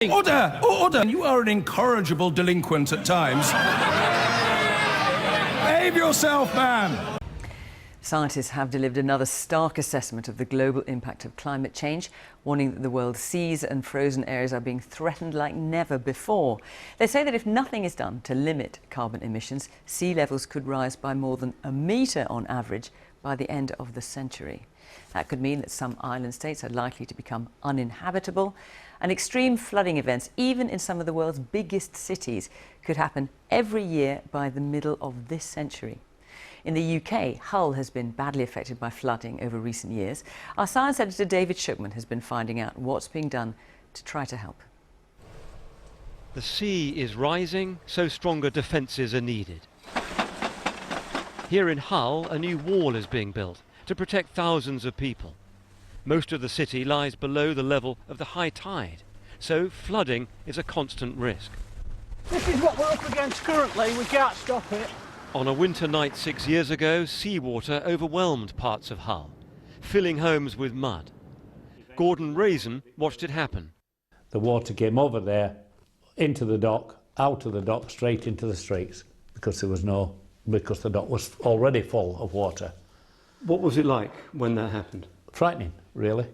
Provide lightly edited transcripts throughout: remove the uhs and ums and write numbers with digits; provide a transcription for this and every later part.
Order! Order! You are an incorrigible delinquent at times. Behave yourself, man! Scientists have delivered another stark assessment of the global impact of climate change, warning that the world's seas and frozen areas are being threatened like never before. They say that if nothing is done to limit carbon emissions, sea levels could rise by more than a metre on average by the end of the century. That could mean that some island states are likely to become uninhabitable, and extreme flooding events, even in some of the world's biggest cities, could happen every year by the middle of this century. In the UK, Hull has been badly affected by flooding over recent years. Our science editor David Shukman has been finding out what's being done to try to help. The sea is rising, so stronger defences are needed. Here in Hull, a new wall is being built to protect thousands of people. Most of the city lies below the level of the high tide, so flooding is a constant risk. This is what we're up against currently. We can't stop it. On a winter night 6 years ago, seawater overwhelmed parts of Hull, filling homes with mud. Gordon Raisin watched it happen. The water came over there, into the dock, out of the dock, straight into the streets, because because the dock was already full of water. What was it like when that happened? Frightening, really.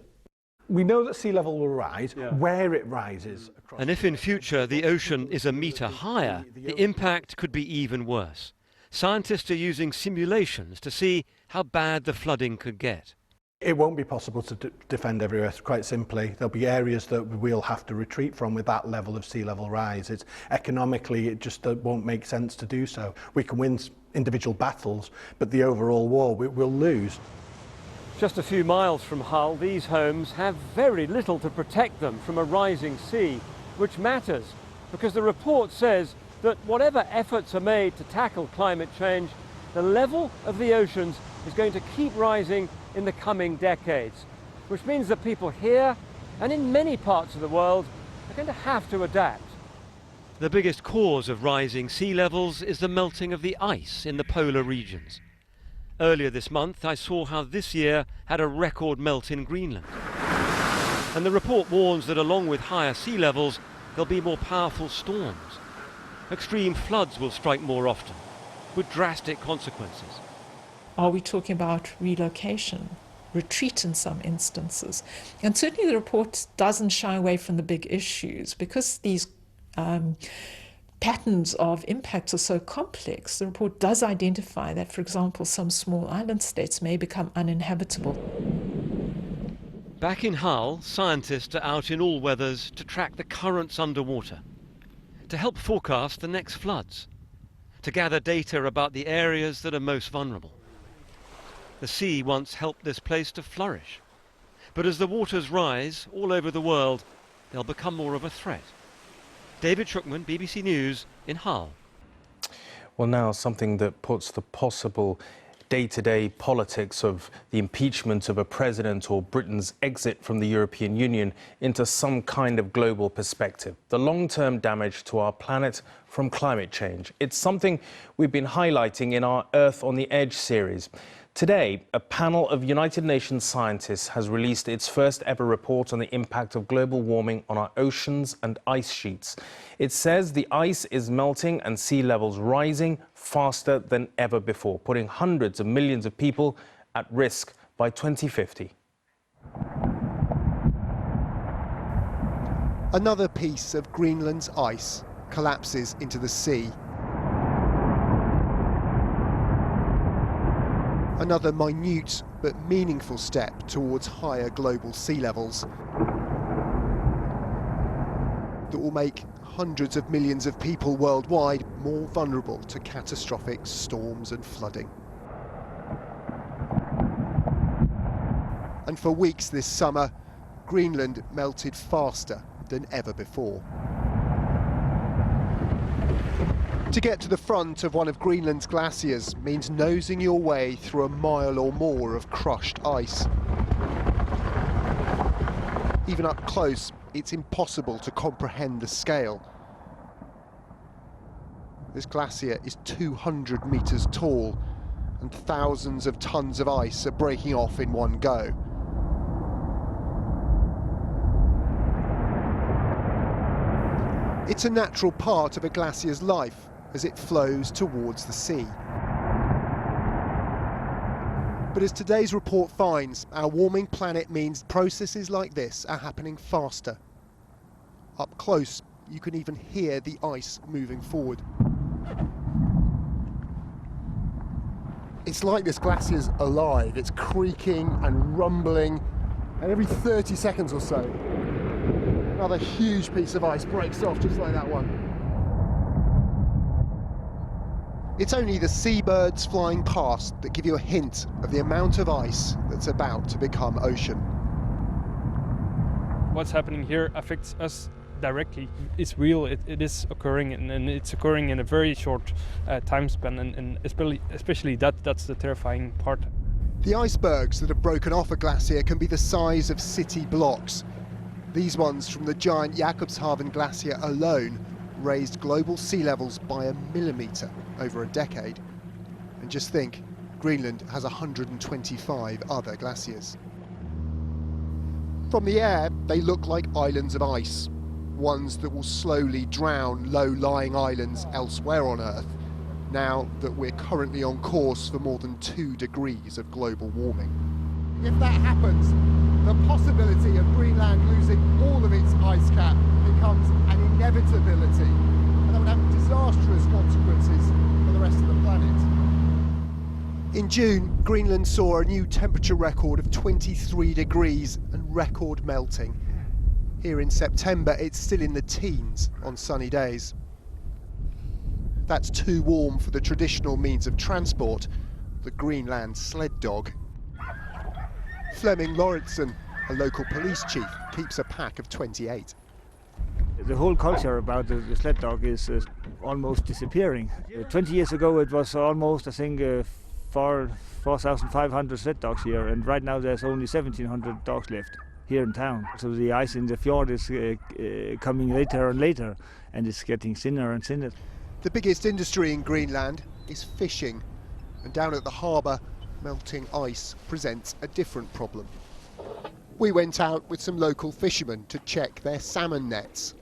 We know that sea level will rise, where it rises. And if in future the ocean is a metre higher, the impact could be even worse. Scientists are using simulations to see how bad the flooding could get. It won't be possible to defend everywhere, quite simply. There'll be areas that we'll have to retreat from with that level of sea level rise. Economically, it just won't make sense to do so. We can win individual battles, but the overall war we'll lose. Just a few miles from Hull, these homes have very little to protect them from a rising sea, which matters because the report says that whatever efforts are made to tackle climate change, the level of the oceans is going to keep rising in the coming decades, which means that people here and in many parts of the world are going to have to adapt. The biggest cause of rising sea levels is the melting of the ice in the polar regions. Earlier this month, I saw how this year had a record melt in Greenland. And the report warns that along with higher sea levels, there'll be more powerful storms. Extreme floods will strike more often, with drastic consequences. Are we talking about relocation, retreat in some instances? And certainly the report doesn't shy away from the big issues because these patterns of impacts are so complex. The report does identify that, for example, some small island states may become uninhabitable. Back in Hull, scientists are out in all weathers to track the currents underwater, to help forecast the next floods, to gather data about the areas that are most vulnerable. The sea once helped this place to flourish, but as the waters rise all over the world, they'll become more of a threat. David Shukman, BBC News in Hull. Well, now something that puts the possible day-to-day politics of the impeachment of a president or Britain's exit from the European Union into some kind of global perspective. The long-term damage to our planet from climate change. It's something we've been highlighting in our Earth on the Edge series. Today, a panel of United Nations scientists has released its first ever report on the impact of global warming on our oceans and ice sheets. It says the ice is melting and sea levels rising faster than ever before, putting hundreds of millions of people at risk by 2050. Another piece of Greenland's ice collapses into the sea. Another minute but meaningful step towards higher global sea levels that will make hundreds of millions of people worldwide more vulnerable to catastrophic storms and flooding. And for weeks this summer, Greenland melted faster than ever before. To get to the front of one of Greenland's glaciers means nosing your way through a mile or more of crushed ice. Even up close, it's impossible to comprehend the scale. This glacier is 200 meters tall, and thousands of tons of ice are breaking off in one go. It's a natural part of a glacier's life as it flows towards the sea. But as today's report finds, our warming planet means processes like this are happening faster. Up close, you can even hear the ice moving forward. It's like this glacier's alive. It's creaking and rumbling, and every 30 seconds or so, another huge piece of ice breaks off, just like that one. It's only the seabirds flying past that give you a hint of the amount of ice that's about to become ocean. What's happening here affects us directly. It's real, it is occurring, and it's occurring in a very short time span, and especially that's the terrifying part. The icebergs that have broken off a glacier can be the size of city blocks. These ones from the giant Jakobshavn glacier alone raised global sea levels by a millimetre over a decade. And just think, Greenland has 125 other glaciers. From the air, they look like islands of ice, ones that will slowly drown low-lying islands elsewhere on Earth, now that we're currently on course for more than 2 degrees of global warming. If that happens, the possibility of Greenland losing all of its ice cap becomes an inevitability, and that would have disastrous consequences for the rest of the planet. In June, Greenland saw a new temperature record of 23 degrees and record melting. Here in September, it's still in the teens on sunny days. That's too warm for the traditional means of transport, the Greenland sled dog. Flemming Lauritsen, a local police chief, keeps a pack of 28. The whole culture about the sled dog is almost disappearing. 20 years ago it was almost, I think, 4,500 sled dogs here, and right now there's only 1,700 dogs left here in town. So the ice in the fjord is coming later and later, and it's getting thinner and thinner. The biggest industry in Greenland is fishing, and down at the harbour, melting ice presents a different problem. We went out with some local fishermen to check their salmon nets.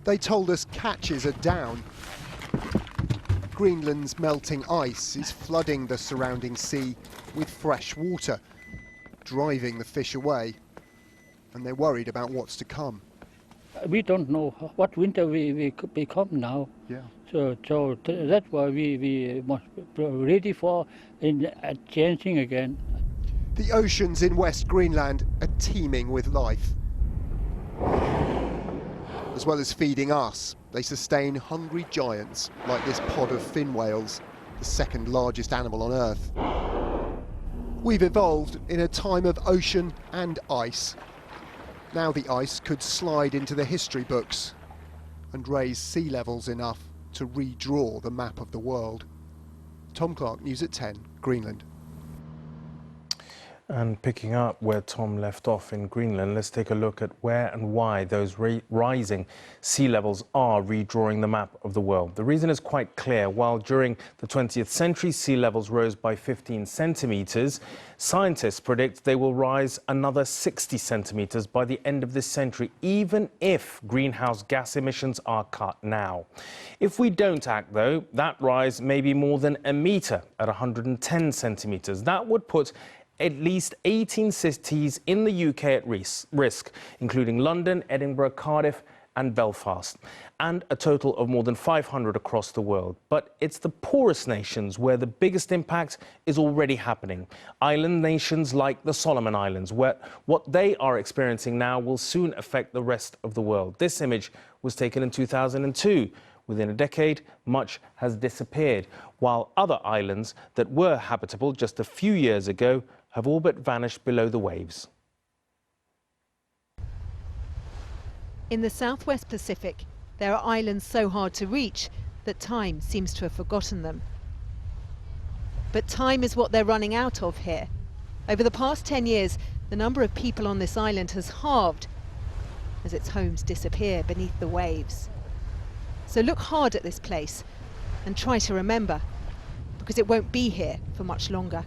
They told us catches are down. Greenland's melting ice is flooding the surrounding sea with fresh water, driving the fish away, and they're worried about what's to come. We don't know what winter we become now. Yeah. So that's why we must be ready for changing again. The oceans in West Greenland are teeming with life. As well as feeding us, they sustain hungry giants like this pod of fin whales, the second largest animal on Earth. We've evolved in a time of ocean and ice. Now the ice could slide into the history books and raise sea levels enough to redraw the map of the world. Tom Clark, News at 10, Greenland. And picking up where Tom left off in Greenland, let's take a look at where and why those rising sea levels are redrawing the map of the world. The reason is quite clear. While during the 20th century sea levels rose by 15 centimetres, scientists predict they will rise another 60 centimetres by the end of this century, even if greenhouse gas emissions are cut now. If we don't act, though, that rise may be more than a metre at 110 centimetres. That would put at least 18 cities in the UK at risk, including London, Edinburgh, Cardiff and Belfast, and a total of more than 500 across the world. But it's the poorest nations where the biggest impact is already happening. Island nations like the Solomon Islands, where what they are experiencing now will soon affect the rest of the world. This image was taken in 2002. Within a decade, much has disappeared, while other islands that were habitable just a few years ago have all but vanished below the waves. In the southwest Pacific, there are islands so hard to reach that time seems to have forgotten them. But time is what they're running out of here. Over the past 10 years, the number of people on this island has halved as its homes disappear beneath the waves. So look hard at this place and try to remember, because it won't be here for much longer.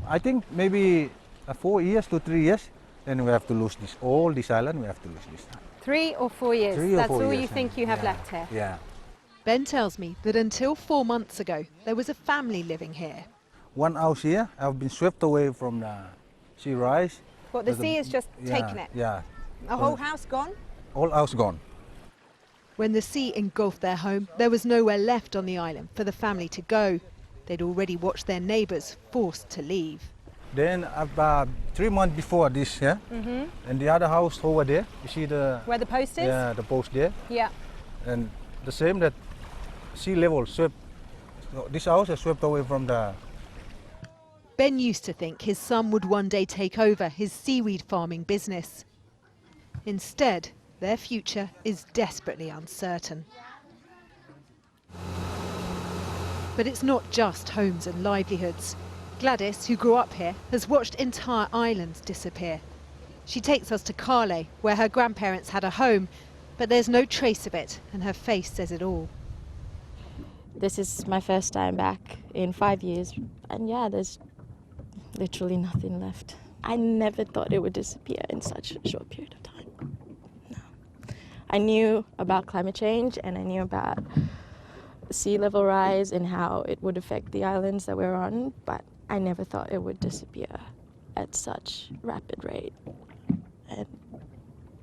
I think maybe 4 years to 3 years, then we have to lose this. All this island, we have to lose this. 3 or 4 years. 3 or That's 4 all years, you think you have yeah, left here? Yeah. Ben tells me that until 4 months ago, there was a family living here. One house here, I've been swept away from the sea rise. What, the sea has just taken it? Yeah. A whole house gone? All house gone. When the sea engulfed their home, there was nowhere left on the island for the family to go. They'd already watched their neighbours forced to leave. Then about 3 months before this, yeah, and the other house over there, you see the... Where the post is? Yeah, the post there. Yeah. And the same that sea level swept, this house is swept away from the... Ben used to think his son would one day take over his seaweed farming business. Instead, their future is desperately uncertain. But it's not just homes and livelihoods. Gladys, who grew up here, has watched entire islands disappear. She takes us to Carle, where her grandparents had a home, but there's no trace of it, and her face says it all. This is my first time back in 5 years, and yeah, there's literally nothing left. I never thought it would disappear in such a short period of time. No. I knew about climate change, and I knew about sea level rise and how it would affect the islands that we're on, but I never thought it would disappear at such rapid rate. And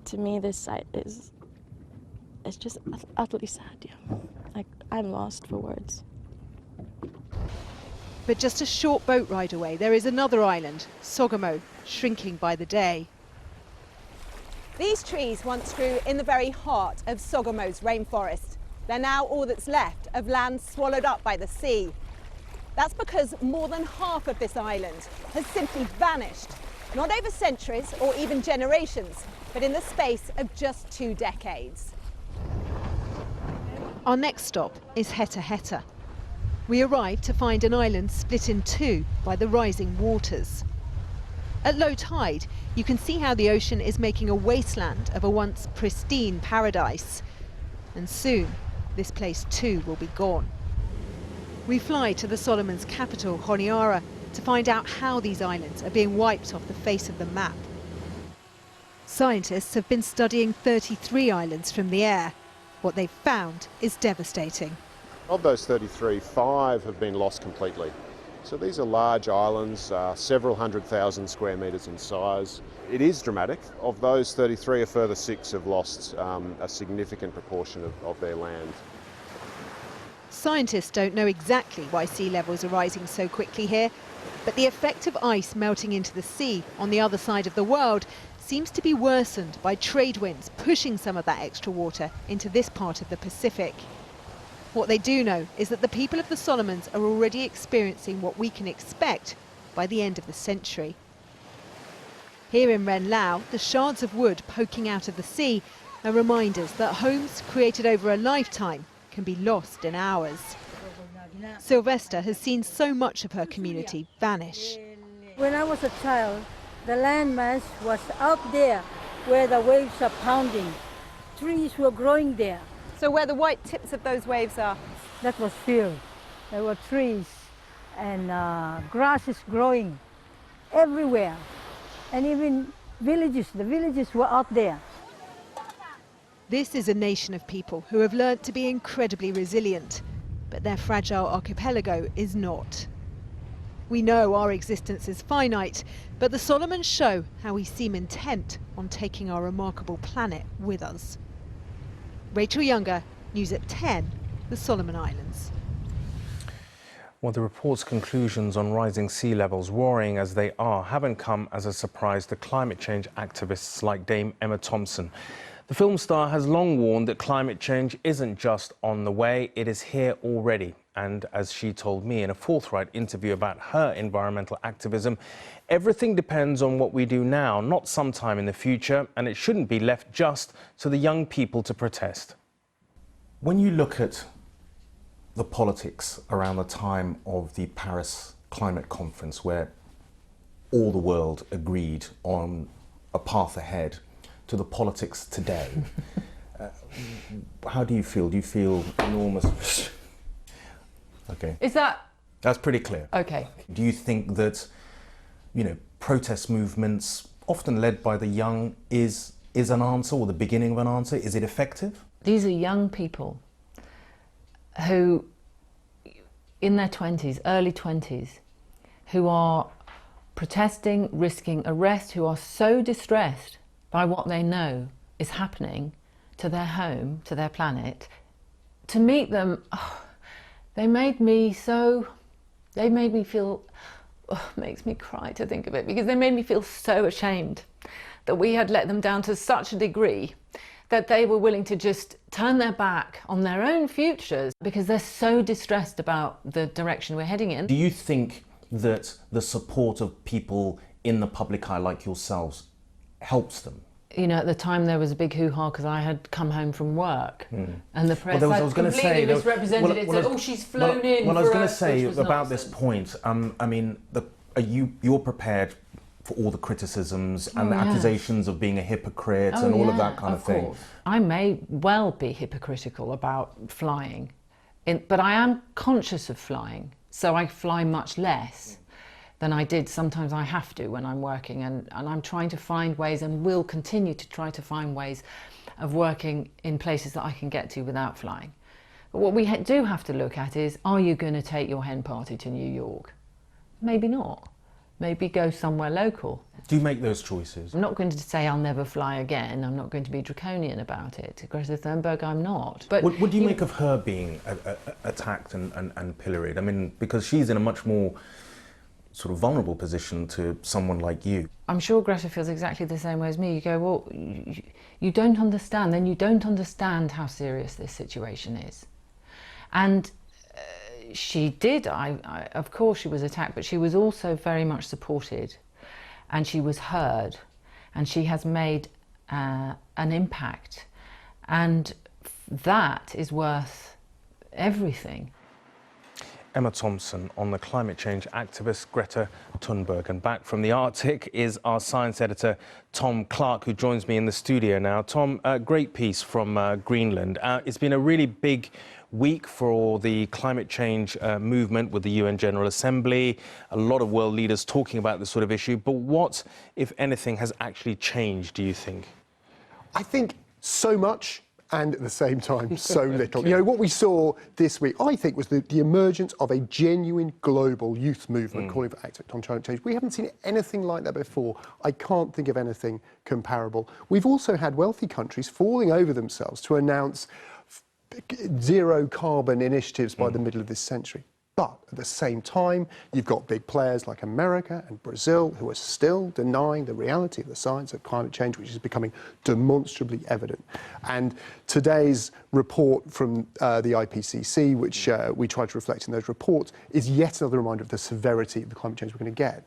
to me, this site it's just utterly sad. Yeah. Like, I'm lost for words. But just a short boat ride away, there is another island, Sogamo, shrinking by the day. These trees once grew in the very heart of Sogamo's rainforest. They're now all that's left of land swallowed up by the sea. That's because more than half of this island has simply vanished, not over centuries or even generations, but in the space of just 2 decades. Our next stop is Heta Heta. We arrive to find an island split in 2 by the rising waters. At low tide, you can see how the ocean is making a wasteland of a once pristine paradise. And soon, this place too will be gone. We fly to the Solomons' capital, Honiara, to find out how these islands are being wiped off the face of the map. Scientists have been studying 33 islands from the air. What they've found is devastating. Of those 33, 5 have been lost completely. So these are large islands, several 100,000 square metres in size. It is dramatic. Of those 33, a further 6 have lost a significant proportion of their land. Scientists don't know exactly why sea levels are rising so quickly here, but the effect of ice melting into the sea on the other side of the world seems to be worsened by trade winds pushing some of that extra water into this part of the Pacific. What they do know is that the people of the Solomons are already experiencing what we can expect by the end of the century. Here in Ren Lao, the shards of wood poking out of the sea are reminders that homes created over a lifetime can be lost in hours. Sylvester has seen so much of her community vanish. When I was a child, the landmass was out there where the waves are pounding. Trees were growing there. So where the white tips of those waves are? That was field. There were trees and grass is growing everywhere. And even villages, the villages were out there. This is a nation of people who have learnt to be incredibly resilient, but their fragile archipelago is not. We know our existence is finite, but the Solomons show how we seem intent on taking our remarkable planet with us. Rachel Younger, News at 10, the Solomon Islands. Well, the report's conclusions on rising sea levels, worrying as they are, haven't come as a surprise to climate change activists like Dame Emma Thompson. The film star has long warned that climate change isn't just on the way, it is here already. And as she told me in a forthright interview about her environmental activism, everything depends on what we do now, not sometime in the future, and it shouldn't be left just to the young people to protest. When you look at the politics around the time of the Paris Climate Conference, where all the world agreed on a path ahead, to the politics today, how do you feel? Do you feel enormous? Okay. Is that? That's pretty clear. Okay. Do you think that, protest movements, often led by the young, is is an answer or the beginning of an answer? Is it effective? These are young people who, in their 20s, early 20s, who are protesting, risking arrest, who are so distressed by what they know is happening to their home, to their planet. To meet them, they made me feel, makes me cry to think of it, because they made me feel so ashamed that we had let them down to such a degree that they were willing to just turn their back on their own futures because they're so distressed about the direction we're heading in. Do you think that the support of people in the public eye like yourselves helps them? You know, at the time there was a big hoo-ha because I had come home from work and the press completely misrepresented it, said, oh, she's flown in. Well, I was going to say about this point, I mean, you're prepared for all the criticisms and the accusations of being a hypocrite and all of that kind of thing. Course. I may well be hypocritical about flying, but I am conscious of flying, so I fly much less than I did. Sometimes I have to when I'm working, and I'm trying to find ways, and will continue to try to find ways of working in places that I can get to without flying. But what we do have to look at is, are you going to take your hen party to New York? Maybe not. Maybe go somewhere local. Do you make those choices? I'm not going to say I'll never fly again. I'm not going to be draconian about it. Greta Thunberg, I'm not. But what do you make of her being attacked and pilloried? I mean, because she's in a much more sort of vulnerable position to someone like you. I'm sure Greta feels exactly the same way as me. You go, well, you don't understand, then you don't understand how serious this situation is. And she did, of course she was attacked, but she was also very much supported, and she was heard, and she has made an impact, and that is worth everything. Emma Thompson on the climate change activist Greta Thunberg. And back from the Arctic is our science editor, Tom Clark, who joins me in the studio now. Tom, a great piece from Greenland. It's been a really big week for the climate change movement with the UN General Assembly. A lot of world leaders talking about this sort of issue. But what, if anything, has actually changed, do you think? I think so much, and at the same time, so little. You know, what we saw this week, I think, was the emergence of a genuine global youth movement calling for action on climate change. We haven't seen anything like that before. I can't think of anything comparable. We've also had wealthy countries falling over themselves to announce zero carbon initiatives by the middle of this century. But at the same time, you've got big players like America and Brazil who are still denying the reality of the science of climate change, which is becoming demonstrably evident. And today's report from the IPCC, which we try to reflect in those reports, is yet another reminder of the severity of the climate change we're going to get.